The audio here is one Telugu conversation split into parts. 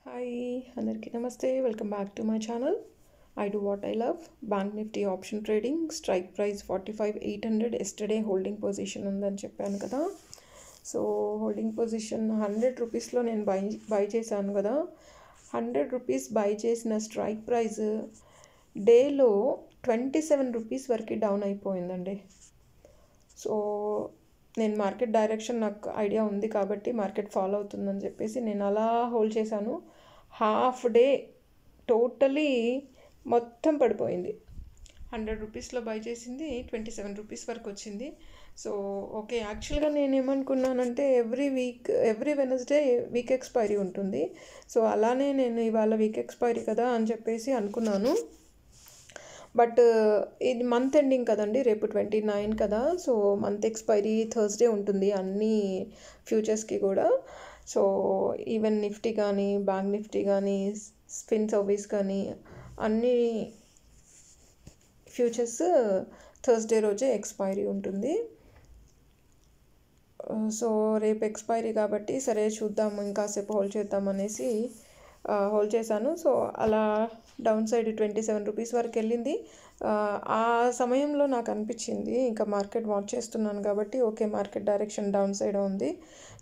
హాయ్ అందరికీ నమస్తే. Welcome back to my channel. I do what I love. Bank Nifty option trading. Strike price 45,800. Yesterday holding position ఉందని చెప్పాను కదా. సో హోల్డింగ్ పొజిషన్ 100 రూపీస్లో నేను బై చేశాను కదా. 100 రూపీస్ బై చేసిన స్ట్రైక్ ప్రైస్ డేలో 27 రూపీస్ వరకు డౌన్ అయిపోయిందండి. సో నేను మార్కెట్ డైరెక్షన్ నాకు ఐడియా ఉంది కాబట్టి మార్కెట్ ఫాలో అవుతుందని చెప్పేసి నేను అలా హోల్డ్ చేశాను. హాఫ్ డే టోటలీ మొత్తం పడిపోయింది. 100 రూపీస్లో బై చేసింది 27 రూపీస్ వరకు వచ్చింది. సో ఓకే, యాక్చువల్గా నేను ఏమనుకున్నానంటే ఎవ్రీ వెనస్డే వీక్ ఎక్స్పైరీ ఉంటుంది. సో అలానే నేను ఇవాళ వీక్ ఎక్స్పైరీ కదా అని చెప్పేసి అనుకున్నాను. బట్ ఇది మంత్ ఎండింగ్ కదండి, రేపు 29 కదా. సో మంత్ ఎక్స్పైరీ థర్స్డే ఉంటుంది అన్ని ఫ్యూచర్స్కి కూడా. సో ఈవెన్ నిఫ్టీ కానీ, బ్యాంక్ నిఫ్టీ కానీ, స్పిన్ సర్వీస్ కానీ అన్ని ఫ్యూచర్స్ థర్స్డే రోజే ఎక్స్పైరీ ఉంటుంది. సో రేపు ఎక్స్పైరీ కాబట్టి సరే చూద్దాము, ఇంకాసేపు హోల్డ్ చేద్దాం అనేసి హోల్డ్ చేశాను. సో అలా డౌన్ సైడ్ 27 రూపీస్ వరకు వెళ్ళింది. ఆ సమయంలో నాకు అనిపించింది, ఇంకా మార్కెట్ వాచ్ చేస్తున్నాను కాబట్టి okay market direction down side ఉంది.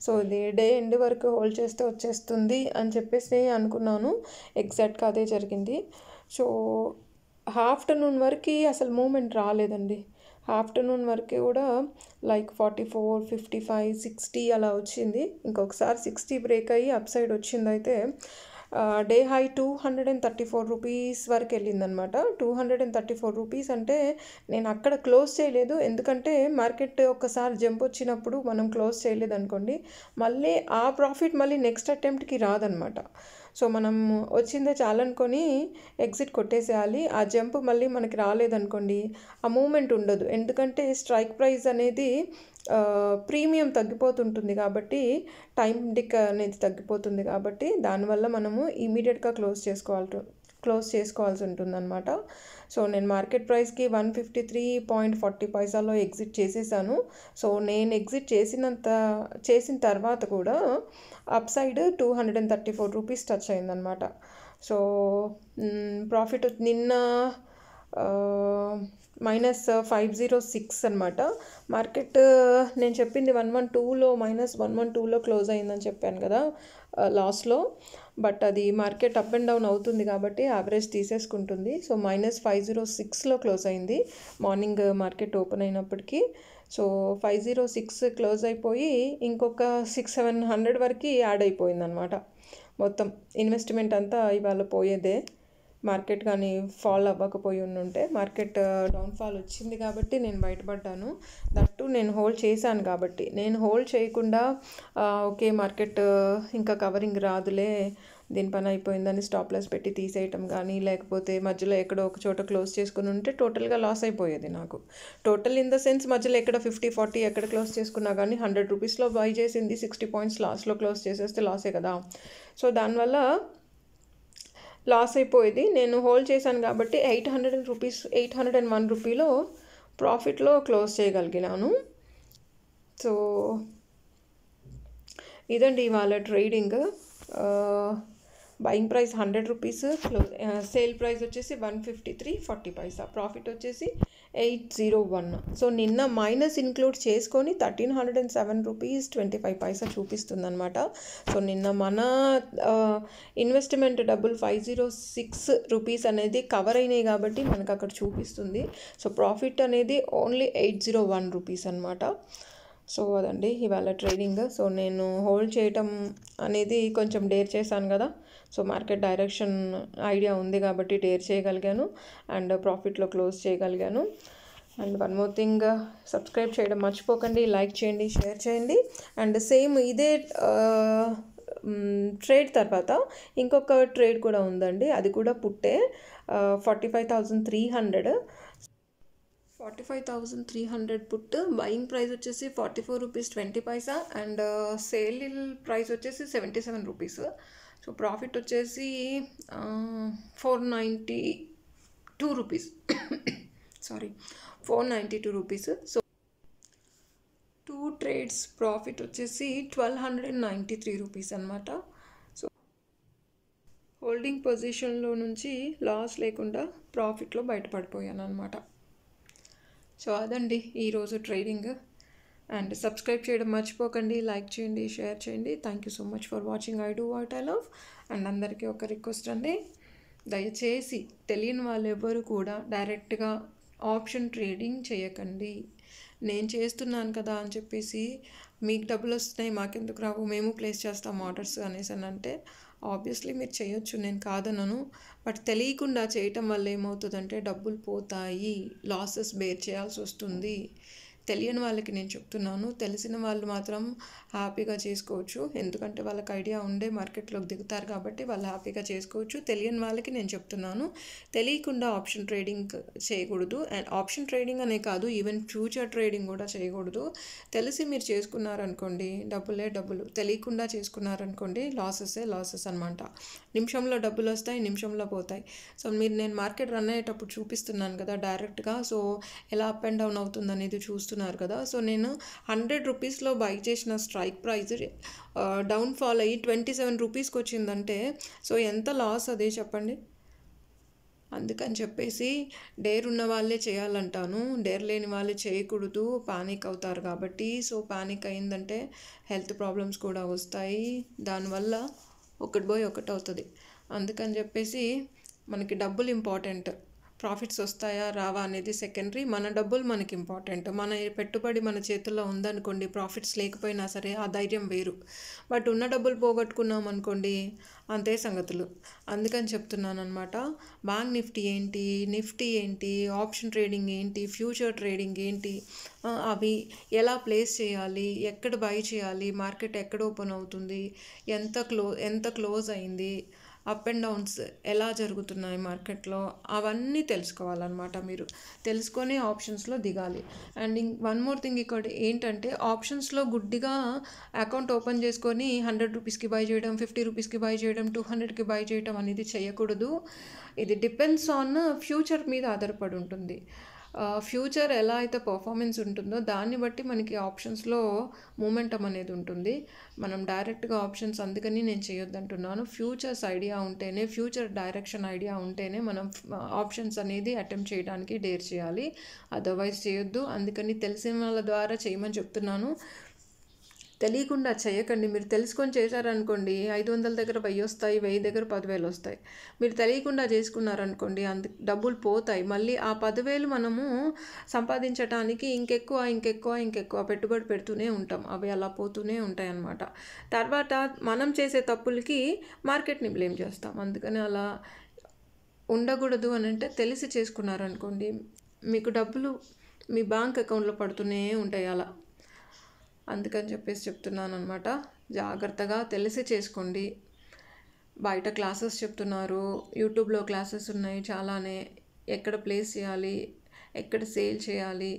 సో ఇది డే ఎండ్ వరకు హోల్డ్ చేస్తే వచ్చేస్తుంది అని చెప్పేసి అనుకున్నాను. ఎగ్జాక్ట్గా అదే జరిగింది. సో ఆఫ్టర్నూన్ వరకు అసలు మూమెంట్ రాలేదండి. ఆఫ్టర్నూన్ వరకు కూడా లైక్ 44, 55, 60 అలా వచ్చింది. ఇంకొకసారి 60 బ్రేక్ అయ్యి అప్ సైడ్ వచ్చింది. అయితే డే హై 234 రూపీస్ వరకు వెళ్ళిందనమాట. 234 రూపీస్ అంటే నేను అక్కడ క్లోజ్ చేయలేదు, ఎందుకంటే మార్కెట్ ఒకసారి జంప్ వచ్చినప్పుడు మనం క్లోజ్ చేయలేదు అనుకోండి, మళ్ళీ ఆ ప్రాఫిట్ మళ్ళీ నెక్స్ట్ అటెంప్ట్కి రాదనమాట. సో మనం వచ్చిందే చాలనుకొని ఎగ్జిట్ కొట్టేసేయాలి. ఆ జంప్ మళ్ళీ మనకి రాలేదనుకోండి, ఆ మూమెంట్ ఉండదు. ఎందుకంటే స్ట్రైక్ ప్రైస్ అనేది ప్రీమియం తగ్గిపోతుంటుంది కాబట్టి, టైం డిక్ అనేది తగ్గిపోతుంది కాబట్టి దానివల్ల మనము ఇమీడియట్గా క్లోజ్ చేసుకోవాల్సి ఉంటుందన్నమాట. సో నేను మార్కెట్ ప్రైస్కి 153.40 ఎగ్జిట్ చేసేసాను. సో నేను ఎగ్జిట్ చేసిన తర్వాత కూడా అప్ సైడ్ 234 రూపీస్ టచ్ అయిందనమాట. సో ప్రాఫిట్ నిన్న -506 అనమాట. మార్కెట్ నేను చెప్పింది 112లో -112లో క్లోజ్ అయిందని చెప్పాను కదా లాస్లో. బట్ అది మార్కెట్ అప్ అండ్ డౌన్ అవుతుంది కాబట్టి యావరేజ్ తీసేసుకుంటుంది. సో -506లో క్లోజ్ అయింది మార్నింగ్ మార్కెట్ ఓపెన్ అయినప్పటికీ. సో 506 క్లోజ్ అయిపోయి ఇంకొక 600-700 వరకు యాడ్ అయిపోయింది అనమాట. మొత్తం ఇన్వెస్ట్మెంట్ అంతా ఇవాళ పోయేదే. మార్కెట్ కానీ ఫాల్ అవ్వకపోయి ఉంటే, మార్కెట్ డౌన్ఫాల్ వచ్చింది కాబట్టి నేను బయటపడ్డాను. దట్టు నేను హోల్డ్ చేశాను కాబట్టి. నేను హోల్డ్ చేయకుండా ఓకే మార్కెట్ ఇంకా కవరింగ్ రాదులే, దీని పని అయిపోయిందని స్టాప్ లాస్ పెట్టి తీసేయటం కానీ, లేకపోతే మధ్యలో ఎక్కడో ఒక చోట క్లోజ్ చేసుకుని ఉంటే టోటల్గా లాస్ అయిపోయేది నాకు. టోటల్ ఇన్ ద సెన్స్ మధ్యలో ఎక్కడ 50-40 ఎక్కడ క్లోజ్ చేసుకున్నా కానీ 100 రూపీస్లో బై చేసింది 60 పాయింట్స్ లాస్లో క్లోజ్ చేసేస్తే లాసే కదా. సో దానివల్ల లాస్ అయిపోయేది. నేను హోల్డ్ చేశాను కాబట్టి 801 రూపీలో ప్రాఫిట్లో క్లోజ్ చేయగలిగినాను. సో ఇదండి ఇవాళ trading. Buying price 100 rupees, sale price వచ్చేసి 153.40, ప్రాఫిట్ వచ్చేసి 801. సో నిన్న మైనస్ ఇంక్లూడ్ చేసుకొని 1307 రూపీస్ 25 చూపిస్తుంది అనమాట. సో నిన్న మన ఇన్వెస్ట్మెంట్ డబ్బులు 506 రూపీస్ అనేది కవర్ అయినాయి కాబట్టి మనకు అక్కడ చూపిస్తుంది. సో ప్రాఫిట్ అనేది ఓన్లీ 801 రూపీస్ అనమాట. సో అదండి ఇవాళ ట్రేడింగ్. సో నేను హోల్డ్ చేయటం అనేది కొంచెం డేర్ చేశాను కదా. సో మార్కెట్ డైరెక్షన్ ఐడియా ఉంది కాబట్టి డేర్ చేయగలిగాను అండ్ ప్రాఫిట్లో క్లోజ్ చేయగలిగాను. And one more thing, subscribe చేయడం మర్చిపోకండి, లైక్ చేయండి, షేర్ చేయండి. అండ్ సేమ్ ఇదే ట్రేడ్ తర్వాత ఇంకొక ట్రేడ్ కూడా ఉందండి, అది కూడా పుట్టే 45,300 పుట్. బయింగ్ ప్రైస్ వచ్చేసి 44 రూపీస్ 20 అండ్ సేల్ ప్రైస్ వచ్చేసి 77 రూపీస్. సో ప్రాఫిట్ వచ్చేసి 492 rupees 492 rupees. So 2 trades profit వచ్చేసి 1293 రూపీస్ అనమాట. హోల్డింగ్ పొజిషన్లో నుంచి లాస్ లేకుండా ప్రాఫిట్లో బయటపడిపోయాను అనమాట. సో అదండి ఈరోజు ట్రేడింగ్. అండ్ సబ్స్క్రైబ్ చేయడం మర్చిపోకండి, లైక్ చేయండి, షేర్ చేయండి. Thank you so much for watching I do what I love. And అందరికీ ఒక రిక్వెస్ట్ అండి, దయచేసి తెలియని వాళ్ళు ఎవరు కూడా డైరెక్ట్గా ఆప్షన్ ట్రేడింగ్ చేయకండి. నేను చేస్తున్నాను కదా అని చెప్పేసి మీకు డబ్బులు వస్తున్నాయి మాకెందుకు రావు, మేము ప్లేస్ చేస్తాం ఆర్డర్స్ అనేసి అని అంటే ఆబ్వియస్లీ మీరు చేయొచ్చు, నేను కాదనను. బట్ తెలియకుండా చేయటం వల్ల ఏమవుతుందంటే డబ్బులు పోతాయి, లాసెస్ బేర్ చేయాల్సి వస్తుంది. తెలియని వాళ్ళకి నేను చెప్తున్నాను, తెలిసిన వాళ్ళు మాత్రం హ్యాపీగా చేసుకోవచ్చు, ఎందుకంటే వాళ్ళకి ఐడియా ఉండే మార్కెట్లోకి దిగుతారు కాబట్టి వాళ్ళు హ్యాపీగా చేసుకోవచ్చు. తెలియని వాళ్ళకి నేను చెప్తున్నాను, తెలియకుండా ఆప్షన్ ట్రేడింగ్ చేయకూడదు. అండ్ ఆప్షన్ ట్రేడింగ్ అనే కాదు, ఈవెన్ ఫ్యూచర్ ట్రేడింగ్ కూడా చేయకూడదు. తెలిసి మీరు చేసుకున్నారనుకోండి డబ్బులు, తెలియకుండా చేసుకున్నారనుకోండి లాసెస్ అనమాట. నిమిషంలో డబ్బులు వస్తాయి, నిమిషంలో పోతాయి. సో నేను మార్కెట్ రన్ అయ్యేటప్పుడు చూపిస్తున్నాను కదా డైరెక్ట్గా, సో ఎలా అప్ అండ్ డౌన్ అవుతుంది అనేది చూస్తున్నారు కదా. సో నేను 100 రూపీస్లో బై చేసిన స్ట్రైక్ ప్రైస్ డౌన్ఫాల్ అయ్యి 27 రూపీస్కి వచ్చిందంటే సో ఎంత లాస్ అదే చెప్పండి. అందుకని చెప్పేసి డేర్ ఉన్న వాళ్ళే చేయాలంటాను, డేర్ లేని వాళ్ళే చేయకూడదు, పానిక్ అవుతారు కాబట్టి. సో పానిక్ అయిందంటే హెల్త్ ప్రాబ్లమ్స్ కూడా వస్తాయి, దానివల్ల ఒకటి పోయి ఒకటి అవుతుంది. అందుకని చెప్పేసి మనకి డబ్బులు ఇంపార్టెంట్, ప్రాఫిట్స్ వస్తాయా రావా అనేది సెకండరీ, మన డబ్బులు మనకి ఇంపార్టెంట్. మన పెట్టుబడి మన చేతుల్లో ఉందనుకోండి, ప్రాఫిట్స్ లేకపోయినా సరే ఆ ధైర్యం వేరు. బట్ ఉన్న డబ్బులు పోగొట్టుకున్నాం అనుకోండి అంతే సంగతులు. అందుకని చెప్తున్నాను అనమాట. బ్యాంక్ నిఫ్టీ ఏంటి, ఆప్షన్ ట్రేడింగ్ ఏంటి, ఫ్యూచర్ ట్రేడింగ్ ఏంటి, అవి ఎలా ప్లేస్ చేయాలి, ఎక్కడ బై చేయాలి, మార్కెట్ ఎక్కడ ఓపెన్ అవుతుంది, ఎంత క్లోజ్ అయింది, అప్ అండ్ డౌన్స్ ఎలా జరుగుతున్నాయి మార్కెట్లో, అవన్నీ తెలుసుకోవాలన్నమాట. మీరు తెలుసుకొని ఆప్షన్స్లో దిగాలి. అండ్ వన్ మోర్ థింగ్ ఇక్కడ ఏంటంటే, ఆప్షన్స్లో గుడ్డిగా అకౌంట్ ఓపెన్ చేసుకొని 100 రూపీస్కి బై చేయడం, 50 రూపీస్కి బై చేయడం, 200కి బై చేయడం అనేది చేయకూడదు. ఇది డిపెండ్స్ ఆన్ ఫ్యూచర్ మీద ఆధారపడి ఉంటుంది. ఫ్యూచర్ ఎలా అయితే పర్ఫార్మెన్స్ ఉంటుందో దాన్ని బట్టి మనకి ఆప్షన్స్లో మూమెంటం అనేది ఉంటుంది. మనం డైరెక్ట్గా ఆప్షన్స్ అందుకని నేను చేయొద్దంటున్నాను. ఫ్యూచర్స్ ఐడియా ఉంటేనే, ఫ్యూచర్ డైరెక్షన్ ఐడియా ఉంటేనే మనం ఆప్షన్స్ అనేది అటెంప్ట్ చేయడానికి డేర్ చేయాలి, అదర్వైజ్ చేయొద్దు. అందుకని తెలిసిన వాళ్ళ ద్వారా చేయమని చెప్తున్నాను, తెలియకుండా చేయకండి. మీరు తెలుసుకొని చేశారనుకోండి 500 దగ్గర 1000 వస్తాయి, 1000 దగ్గర 10,000 వస్తాయి. మీరు తెలియకుండా చేసుకున్నారనుకోండి డబ్బులు పోతాయి. మళ్ళీ ఆ 10,000 మనము సంపాదించడానికి ఇంకెక్కువ పెట్టుబడి పెడుతూనే ఉంటాం, అవి అలా పోతూనే ఉంటాయి అన్నమాట. తర్వాత మనం చేసే తప్పులకి మార్కెట్ని బ్లేమ్ చేస్తాం. అందుకని అలా ఉండకూడదు అని అంటే తెలిసి చేసుకున్నారనుకోండి మీకు డబ్బులు మీ బ్యాంక్ అకౌంట్లో పడుతూనే ఉంటాయి అలా. అందుకని చెప్పేసి చెప్తున్నాను అనమాట, జాగ్రత్తగా తెలిసి చేసుకోండి. బయట క్లాసెస్ చెప్తున్నారు, యూట్యూబ్లో క్లాసెస్ ఉన్నాయి చాలానే, ఎక్కడ ప్లేస్ చేయాలి, ఎక్కడ సేల్ చేయాలి,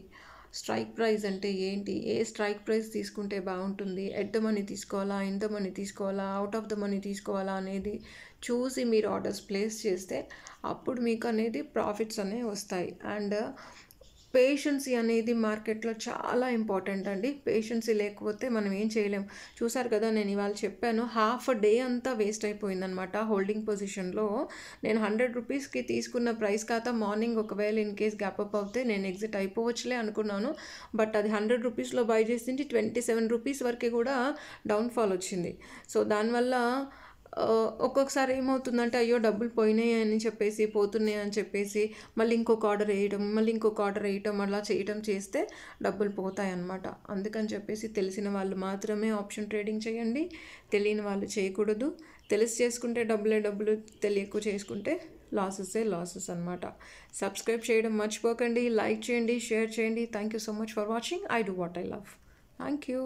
స్ట్రైక్ ప్రైస్ అంటే ఏంటి, ఏ స్ట్రైక్ ప్రైస్ తీసుకుంటే బాగుంటుంది, ఎట్ ద మనీ తీసుకోవాలా, ఇన్ ద మనీ తీసుకోవాలా, అవుట్ ఆఫ్ ద మనీ తీసుకోవాలా అనేది చూసి మీరు ఆర్డర్స్ ప్లేస్ చేస్తే అప్పుడు మీకు అనేది ప్రాఫిట్స్ అనేవి వస్తాయి. అండ్ పేషెన్సీ అనేది మార్కెట్లో చాలా ఇంపార్టెంట్ అండి. పేషెన్సీ లేకపోతే మనం ఏం చేయలేం. చూసారు కదా, నేను ఇవాళ చెప్పాను, హాఫ్ డే అంతా వేస్ట్ అయిపోయిందనమాట హోల్డింగ్ పొజిషన్లో. నేను 100 రూపీస్కి తీసుకున్న ప్రైస్ కాతా మార్నింగ్ ఒకవేళ ఇన్ కేస్ గ్యాప్ అప్ అవుతే నేను ఎగ్జిట్ అయిపోవచ్చులే అనుకున్నాను. బట్ అది 100 రూపీస్లో బై చేసింది 27 రూపీస్ వరకు కూడా డౌన్ఫాల్ వచ్చింది. సో దానివల్ల ఒక్కొక్కసారి ఏమవుతుందంటే అయ్యో డబ్బులు పోయినాయి అని చెప్పేసి, పోతున్నాయి అని చెప్పేసి మళ్ళీ ఇంకొక ఆర్డర్ వేయటం అలా చేయటం చేస్తే డబ్బులు పోతాయి అన్నమాట. అందుకని చెప్పేసి తెలిసిన వాళ్ళు మాత్రమే ఆప్షన్ ట్రేడింగ్ చేయండి, తెలియని వాళ్ళు చేయకూడదు. తెలిసి చేసుకుంటే డబ్బులు, తెలియకు చేసుకుంటే లాసెస్ అన్నమాట. సబ్స్క్రైబ్ చేయడం మర్చిపోకండి, లైక్ చేయండి, షేర్ చేయండి. Thank you so much for watching I do what I love. Thank you.